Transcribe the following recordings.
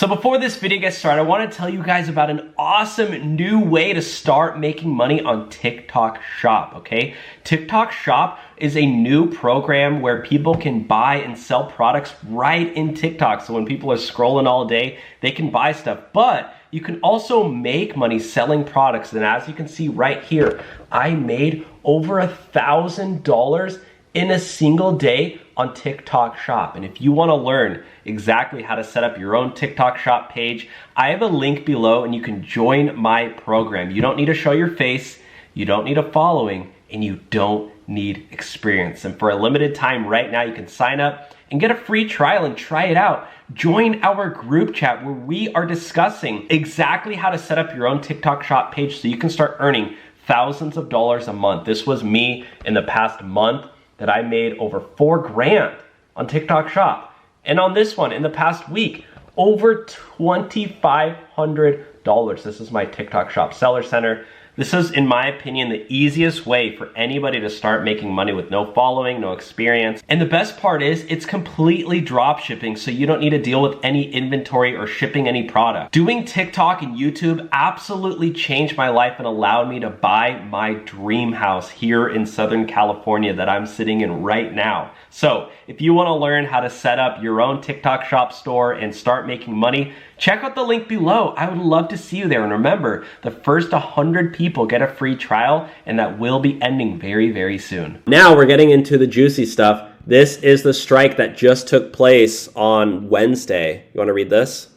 So before this video gets started, I want to tell you guys about an awesome new way to start making money on TikTok Shop, okay? TikTok Shop is a new program where people can buy and sell products right in TikTok. So when people are scrolling all day, they can buy stuff, but you can also make money selling products. And as you can see right here, I made over $1,000 in a single day on TikTok Shop. And if you want to learn exactly how to set up your own TikTok Shop page, I have a link below and you can join my program. You don't need to show your face, you don't need a following, and you don't need experience. And for a limited time right now, you can sign up and get a free trial and try it out. Join our group chat where we are discussing exactly how to set up your own TikTok Shop page so you can start earning thousands of dollars a month. This was me in the past month that I made over $4,000 on TikTok Shop. And on this one, in the past week, over $2,500. This is my TikTok Shop Seller Center. This is, in my opinion, the easiest way for anybody to start making money with no following, no experience. And the best part is it's completely drop shipping, so you don't need to deal with any inventory or shipping any product. Doing TikTok and YouTube absolutely changed my life and allowed me to buy my dream house here in Southern California that I'm sitting in right now. So if you want to learn how to set up your own TikTok Shop store and start making money, check out the link below. I would love to see you there. And remember, the first 100 people get a free trial, and that will be ending very, very soon. Now we're getting into the juicy stuff. This is the strike that just took place on Wednesday. You want to read this?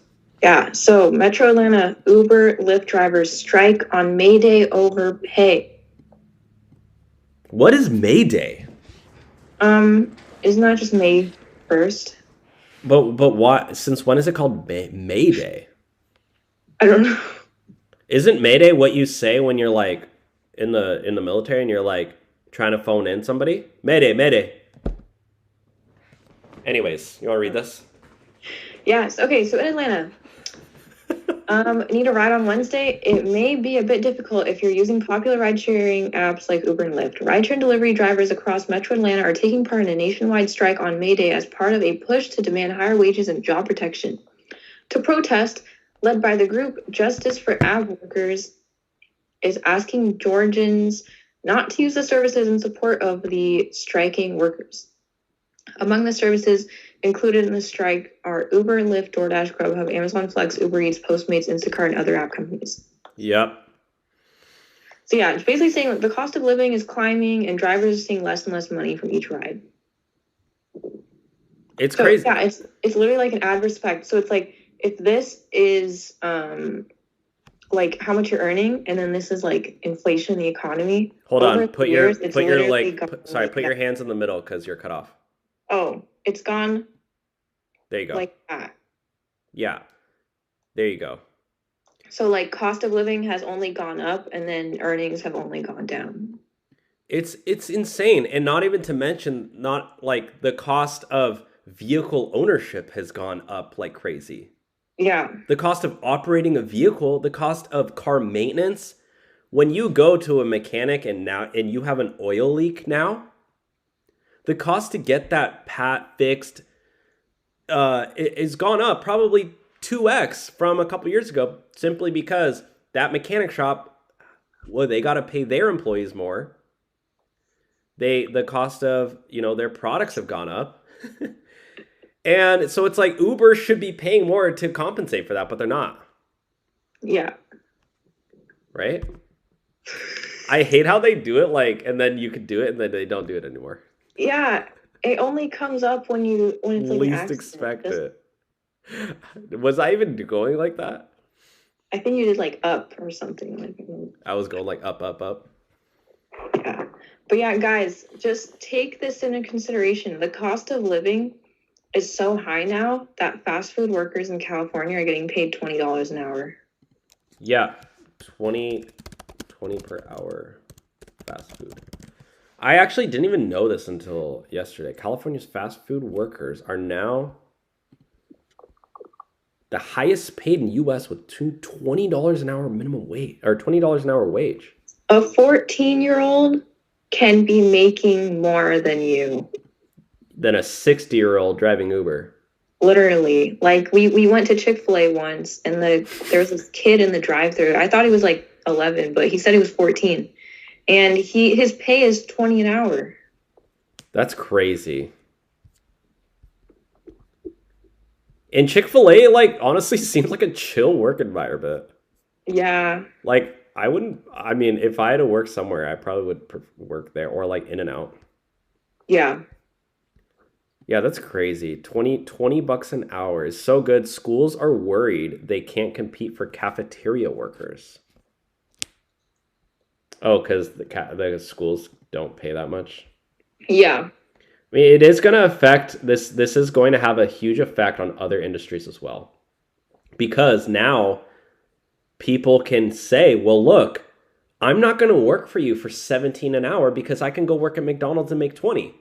Yeah, so Metro Atlanta Uber Lyft drivers strike on May Day over pay. What is May Day? Isn't that just May 1st? But why? Since when is it called May Day? I don't know. Isn't May Day what you say when you're like in the military and you're like trying to phone in somebody? Mayday, Mayday. Anyways, you want to read this? Yes. Okay. So in Atlanta, need a ride on Wednesday. It may be a bit difficult if you're using popular ride-sharing apps like Uber and Lyft. Ride-share delivery drivers across Metro Atlanta are taking part in a nationwide strike on May Day as part of a push to demand higher wages and job protection. To protest, led by the group Justice for Ab Workers, is asking Georgians not to use the services in support of the striking workers. Among the services included in the strike are Uber, Lyft, DoorDash, Grubhub, Amazon Flex, Uber Eats, Postmates, Instacart, and other app companies. Yep. So yeah, it's basically saying the cost of living is climbing and drivers are seeing less and less money from each ride. It's crazy. Yeah, it's literally like an adverse effect. So it's like if this is like how much you're earning, and then this is like inflation in the economy. Hold on, put your hands in the middle because you're cut off. Oh, it's gone. There you go. Like that. Yeah. There you go. So like cost of living has only gone up and then earnings have only gone down. It's insane. And not even to mention, not like the cost of vehicle ownership has gone up like crazy. Yeah. The cost of operating a vehicle, the cost of car maintenance. When you go to a mechanic and you have an oil leak now, the cost to get that fixed it's gone up probably 2x from a couple years ago, simply because that mechanic shop, well, they got to pay their employees more. The cost of, their products have gone up. And so it's like Uber should be paying more to compensate for that, but they're not. Yeah. Right? I hate how they do it, and then you could do it and then they don't do it anymore. Yeah, it only comes up when it's like least expect it. Was I even going like that? I think you did like up or something like. I was going like up. Yeah, but yeah, guys, just take this into consideration. The cost of living is so high now that fast food workers in California are getting paid $20 an hour. Yeah, 20 per hour fast food. I actually didn't even know this until yesterday. California's fast food workers are now the highest paid in U.S. with $20 an hour minimum wage, or $20 an hour wage. A 14-year-old can be making more than you. Than a 60-year-old driving Uber. Literally. Like we went to Chick-fil-A once and there was this kid in the drive-thru. I thought he was like 11, but he said he was 14. And his pay is 20 an hour. That's crazy. And Chick-fil-A, like, honestly seems like a chill work environment. Yeah. Like, I mean, if I had to work somewhere, I probably would work there, or like In-N-Out. Yeah. Yeah, that's crazy. 20 bucks an hour is so good. Schools are worried they can't compete for cafeteria workers. Oh, because the schools don't pay that much? Yeah. I mean, it is going to affect this. This is going to have a huge effect on other industries as well. Because now people can say, well, look, I'm not going to work for you for 17 an hour because I can go work at McDonald's and make 20.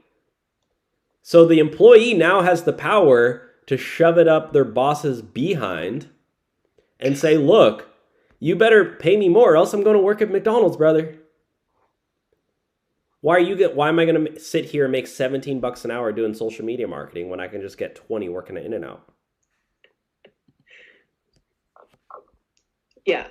So the employee now has the power to shove it up their boss's behind and say, look, you better pay me more or else I'm going to work at McDonald's, brother. Why am I going to sit here and make 17 bucks an hour doing social media marketing when I can just get 20 working at In-N-Out? Yeah.